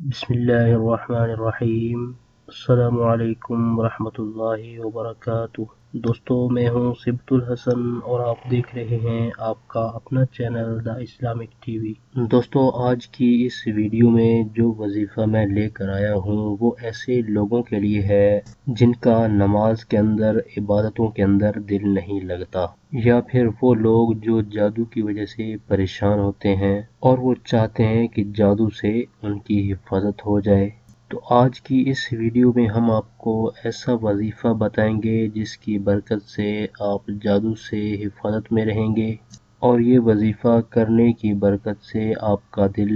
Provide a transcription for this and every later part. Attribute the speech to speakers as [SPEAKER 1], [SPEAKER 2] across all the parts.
[SPEAKER 1] बिस्मिल्लाहिर्रहमानिर्रहीम। अस्सलामुअलैकुम वरहमतुल्लाहि वबरकातुह। दोस्तों, मैं हूं सिब्तुल हसन और आप देख रहे हैं आपका अपना चैनल द इस्लामिक टीवी। दोस्तों, आज की इस वीडियो में जो वजीफ़ा मैं लेकर आया हूं वो ऐसे लोगों के लिए है जिनका नमाज के अंदर, इबादतों के अंदर दिल नहीं लगता, या फिर वो लोग जो जादू की वजह से परेशान होते हैं और वो चाहते हैं कि जादू से उनकी हिफाजत हो जाए। तो आज की इस वीडियो में हम आपको ऐसा वजीफ़ा बताएंगे जिसकी बरकत से आप जादू से हिफाजत में रहेंगे, और ये वजीफ़ा करने की बरकत से आपका दिल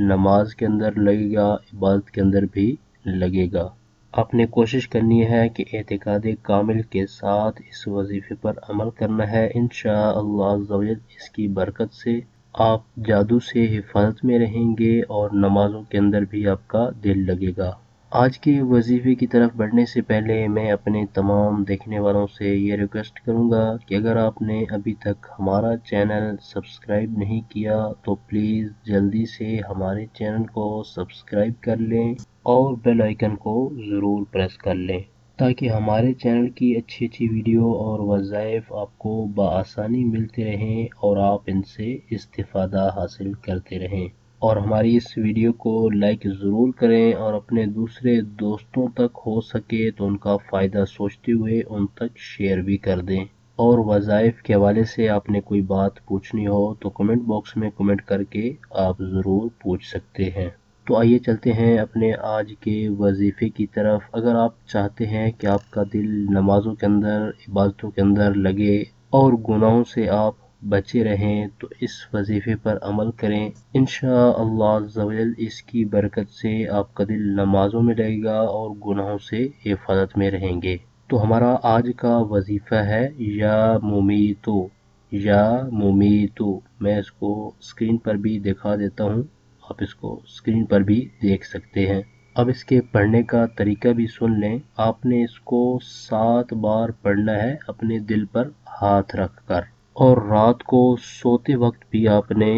[SPEAKER 1] नमाज के अंदर लगेगा, इबादत के अंदर भी लगेगा। आपने कोशिश करनी है कि एतिकाद कामिल के साथ इस वजीफे पर अमल करना है। इंशाअल्लाह अज़्ज़वजल इसकी बरकत से आप जादू से हिफाजत में रहेंगे और नमाजों के अंदर भी आपका दिल लगेगा। आज के वजीफे की तरफ बढ़ने से पहले मैं अपने तमाम देखने वालों से ये रिक्वेस्ट करूंगा कि अगर आपने अभी तक हमारा चैनल सब्सक्राइब नहीं किया तो प्लीज़ जल्दी से हमारे चैनल को सब्सक्राइब कर लें और बेल आइकन को ज़रूर प्रेस कर लें, ताकि हमारे चैनल की अच्छी अच्छी वीडियो और वज़ाइफ आपको बआसानी मिलते रहें और आप इनसे इस्तिफ़ादा हासिल करते रहें। और हमारी इस वीडियो को लाइक ज़रूर करें और अपने दूसरे दोस्तों तक हो सके तो उनका फ़ायदा सोचते हुए उन तक शेयर भी कर दें। और वज़ाइफ के हवाले से आपने कोई बात पूछनी हो तो कमेंट बॉक्स में कमेंट करके आप ज़रूर पूछ सकते हैं। तो आइए चलते हैं अपने आज के वजीफ़े की तरफ। अगर आप चाहते हैं कि आपका दिल नमाजों के अंदर, इबादतों के अंदर लगे और गुनाहों से आप बचे रहें तो इस वजीफ़े पर अमल करें। इंशाअल्लाह अज़्ज़वजल इसकी बरकत से आपका दिल नमाजों में लगेगा और गुनाहों से हिफाजत में रहेंगे। तो हमारा आज का वजीफ़ा है या मुमीतो, या मुमीतो। मैं इसको स्क्रीन पर भी दिखा देता हूँ, आप इसको स्क्रीन पर भी देख सकते हैं। अब इसके पढ़ने का तरीका भी सुन लें। आपने इसको 7 बार पढ़ना है अपने दिल पर हाथ रखकर, और रात को सोते वक्त भी आपने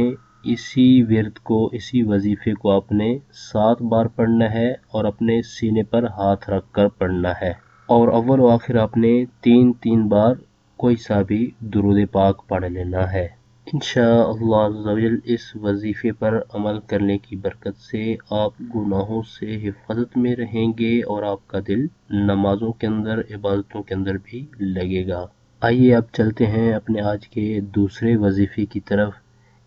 [SPEAKER 1] इसी विर्द को, इसी वजीफे को आपने 7 बार पढ़ना है और अपने सीने पर हाथ रखकर पढ़ना है। और अव्वल व आखिर आपने 3-3 बार कोई सा भी दुरूद पाक पढ़ लेना है। इंशाअल्लाह अज़्ज़वजल इस वजीफे पर अमल करने की बरकत से आप गुनाहों से हिफाजत में रहेंगे और आपका दिल नमाजों के अंदर, इबादतों के अंदर भी लगेगा। आइए अब चलते हैं अपने आज के दूसरे वजीफे की तरफ।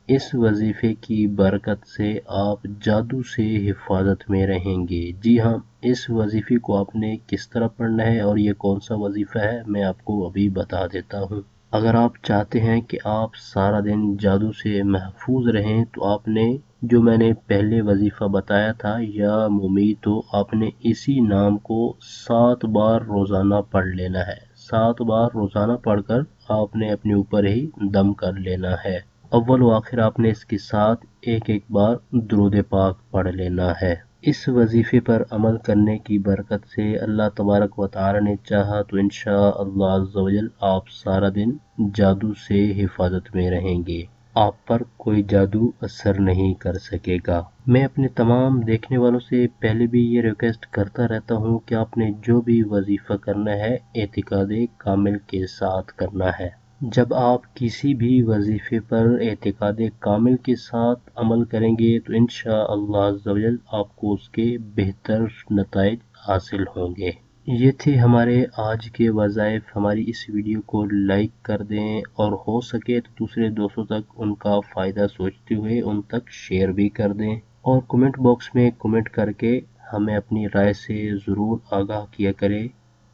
[SPEAKER 1] इस वजीफे की बरकत से आप जादू से हिफाजत में रहेंगे। जी हाँ, इस वजीफे को आपने किस तरह पढ़ना है और ये कौन सा वजीफा है मैं आपको अभी बता देता हूँ। अगर आप चाहते हैं कि आप सारा दिन जादू से महफूज रहें तो आपने, जो मैंने पहले वजीफा बताया था या मुमीत, तो आपने इसी नाम को 7 बार रोज़ाना पढ़ लेना है। 7 बार रोज़ाना पढ़कर आपने अपने ऊपर ही दम कर लेना है। अव्वल व आखिर आपने इसके साथ एक एक बार दुरूद पाक पढ़ लेना है। इस वजीफे पर अमल करने की बरकत से अल्लाह तबारक व तआला ने चाहा तो इंशाअल्लाह अज़्ज़वजल आप सारा दिन जादू से हिफाजत में रहेंगे। आप पर कोई जादू असर नहीं कर सकेगा। मैं अपने तमाम देखने वालों से पहले भी ये रिक्वेस्ट करता रहता हूँ कि आपने जो भी वजीफा करना है एतिकाद कामिल के साथ करना है। जब आप किसी भी वजीफे पर एतिकाद कामिल के साथ अमल करेंगे तो इंशाअल्लाह अज़्ज़वजल आपको उसके बेहतर नताइज हासिल होंगे। ये थे हमारे आज के वज़ाइफ। हमारी इस वीडियो को लाइक कर दें और हो सके तो दूसरे दोस्तों तक उनका फ़ायदा सोचते हुए उन तक शेयर भी कर दें, और कमेंट बॉक्स में कमेंट करके हमें अपनी राय से ज़रूर आगाह किया करें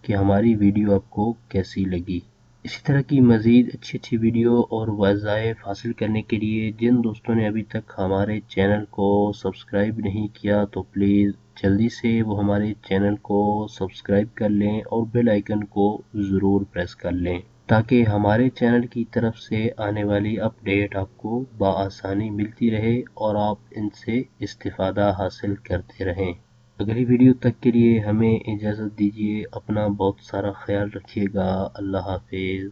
[SPEAKER 1] कि हमारी वीडियो आपको कैसी लगी। इसी तरह की मज़ीद अच्छी अच्छी वीडियो और वज़ाइफ हासिल करने के लिए जिन दोस्तों ने अभी तक हमारे चैनल को सब्सक्राइब नहीं किया तो प्लीज़ जल्दी से वो हमारे चैनल को सब्सक्राइब कर लें और बेल आइकन को ज़रूर प्रेस कर लें, ताकि हमारे चैनल की तरफ से आने वाली अपडेट आपको बआसानी मिलती रहे और आप इनसे इस्तिफ़ादा हासिल करते रहें। अगली वीडियो तक के लिए हमें इजाज़त दीजिए। अपना बहुत सारा ख्याल रखिएगा। अल्लाह हाफिज़।